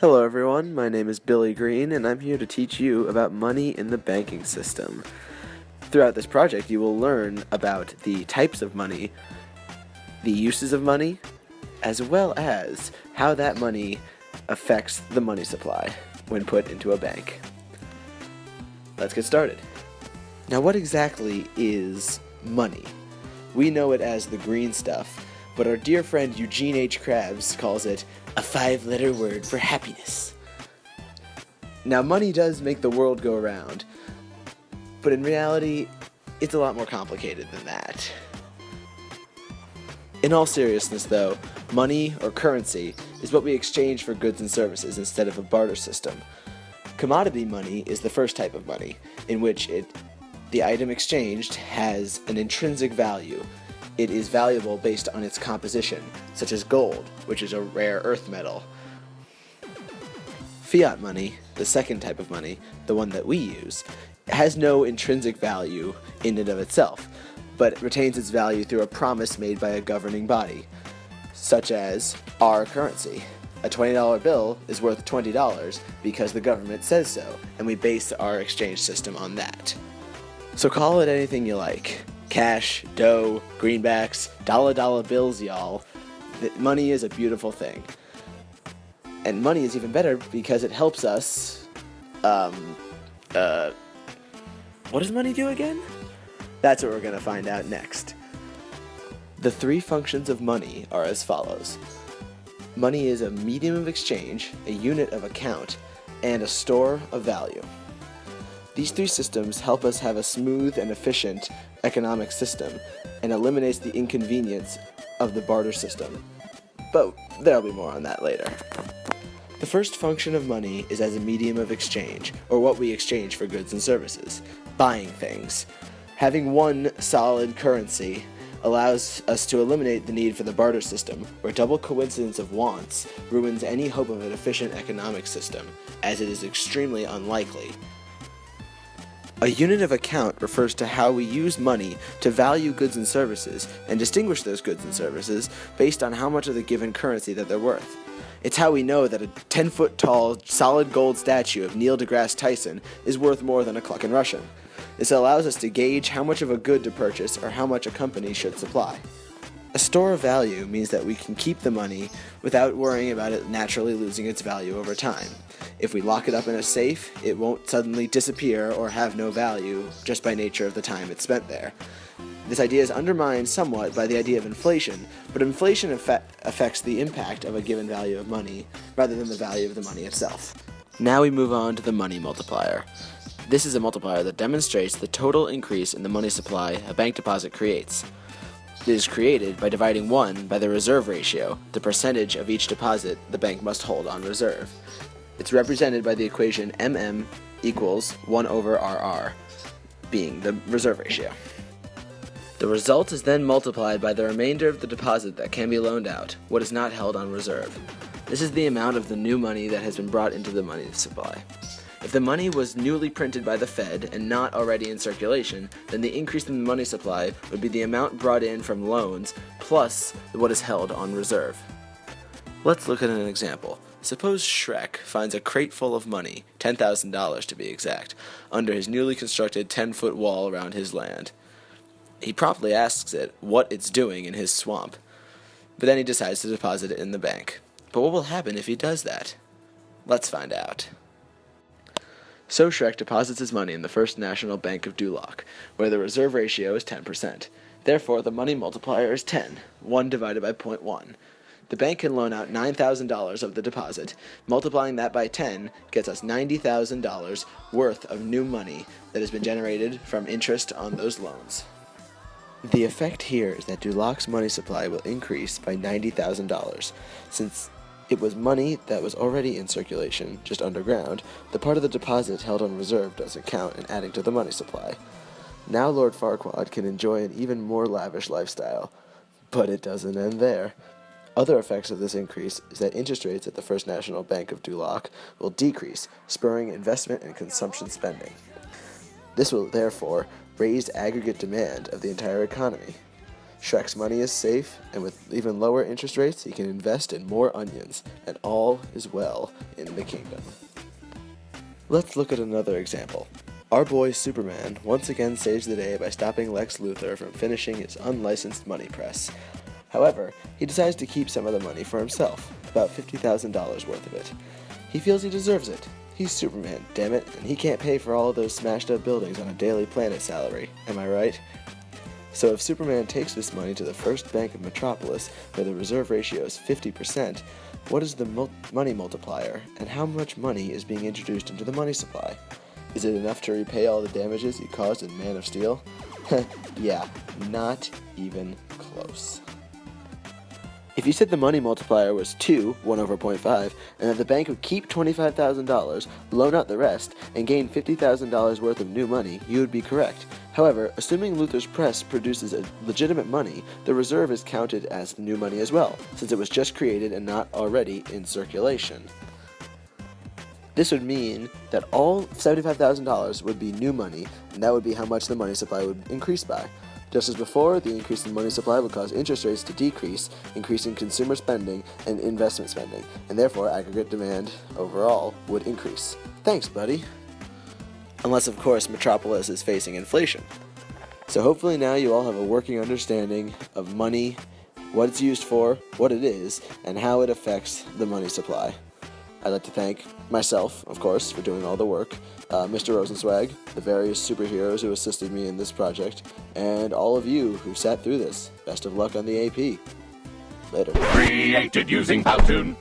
Hello everyone, my name is Billy Greene and I'm here to teach you about money in the banking system. Throughout this project you will learn about the types of money, the uses of money, as well as how that money affects the money supply when put into a bank. Let's get started. Now what exactly is money? We know it as the green stuff, but our dear friend Eugene H. Krabs calls it a 5-letter word for happiness. Now, money does make the world go round, but in reality, it's a lot more complicated than that. In all seriousness, though, money, or currency, is what we exchange for goods and services instead of a barter system. Commodity money is the first type of money, in which the item exchanged has an intrinsic value. It is valuable based on its composition, such as gold, which is a rare earth metal. Fiat money, the second type of money, the one that we use, has no intrinsic value in and of itself, but retains its value through a promise made by a governing body, such as our currency. A $20 bill is worth $20 because the government says so, and we base our exchange system on that. So call it anything you like. Cash, dough, greenbacks, dollar bills, y'all. Money is a beautiful thing. And money is even better because it helps us, what does money do again? That's what we're going to find out next. The three functions of money are as follows. Money is a medium of exchange, a unit of account, and a store of value. These three systems help us have a smooth and efficient economic system and eliminates the inconvenience of the barter system. But there'll be more on that later. The first function of money is as a medium of exchange, or what we exchange for goods and services, buying things. Having one solid currency allows us to eliminate the need for the barter system, where double coincidence of wants ruins any hope of an efficient economic system, as it is extremely unlikely. A unit of account refers to how we use money to value goods and services and distinguish those goods and services based on how much of the given currency that they're worth. It's how we know that a 10-foot tall solid gold statue of Neil deGrasse Tyson is worth more than a Cluckin' Russian. This allows us to gauge how much of a good to purchase or how much a company should supply. A store of value means that we can keep the money without worrying about it naturally losing its value over time. If we lock it up in a safe, it won't suddenly disappear or have no value just by nature of the time it's spent there. This idea is undermined somewhat by the idea of inflation, but inflation affects the impact of a given value of money rather than the value of the money itself. Now we move on to the money multiplier. This is a multiplier that demonstrates the total increase in the money supply a bank deposit creates. It is created by dividing 1 by the reserve ratio, the percentage of each deposit the bank must hold on reserve. It's represented by the equation MM equals 1 over RR, being the reserve ratio. The result is then multiplied by the remainder of the deposit that can be loaned out, what is not held on reserve. This is the amount of the new money that has been brought into the money supply. If the money was newly printed by the Fed and not already in circulation, then the increase in the money supply would be the amount brought in from loans plus what is held on reserve. Let's look at an example. Suppose Shrek finds a crate full of money, $10,000 to be exact, under his newly constructed 10-foot wall around his land. He promptly asks it what it's doing in his swamp, but then he decides to deposit it in the bank. But what will happen if he does that? Let's find out. So Shrek deposits his money in the First National Bank of Duloc, where the reserve ratio is 10%. Therefore, the money multiplier is 10, 1 divided by 0.1. The bank can loan out $9,000 of the deposit. Multiplying that by 10 gets us $90,000 worth of new money that has been generated from interest on those loans. The effect here is that Duloc's money supply will increase by $90,000. Since it was money that was already in circulation, just underground, the part of the deposit held on reserve doesn't count in adding to the money supply. Now Lord Farquaad can enjoy an even more lavish lifestyle. But it doesn't end there. Other effects of this increase is that interest rates at the First National Bank of Duloc will decrease, spurring investment and consumption spending. This will therefore raise aggregate demand of the entire economy. Shrek's money is safe, and with even lower interest rates, he can invest in more onions, and all is well in the kingdom. Let's look at another example. Our boy Superman once again saves the day by stopping Lex Luthor from finishing his unlicensed money press. However, he decides to keep some of the money for himself, about $50,000 worth of it. He feels he deserves it. He's Superman, damn it, and he can't pay for all of those smashed up buildings on a Daily Planet salary, am I right? So if Superman takes this money to the First Bank of Metropolis, where the reserve ratio is 50%, what is the money multiplier, and how much money is being introduced into the money supply? Is it enough to repay all the damages he caused in Man of Steel? Yeah, not even close. If you said the money multiplier was 2, 1 over 0.5, and that the bank would keep $25,000, loan out the rest, and gain $50,000 worth of new money, you would be correct. However, assuming Luthor's press produces a legitimate money, the reserve is counted as the new money as well, since it was just created and not already in circulation. This would mean that all $75,000 would be new money, and that would be how much the money supply would increase by. Just as before, the increase in money supply would cause interest rates to decrease, increasing consumer spending and investment spending, and therefore aggregate demand overall would increase. Thanks, buddy. Unless, of course, Metropolis is facing inflation. So hopefully now you all have a working understanding of money, what it's used for, what it is, and how it affects the money supply. I'd like to thank myself, of course, for doing all the work, Mr. Rosenzweig, the various superheroes who assisted me in this project, and all of you who sat through this. Best of luck on the AP. Later. Created using Powtoon.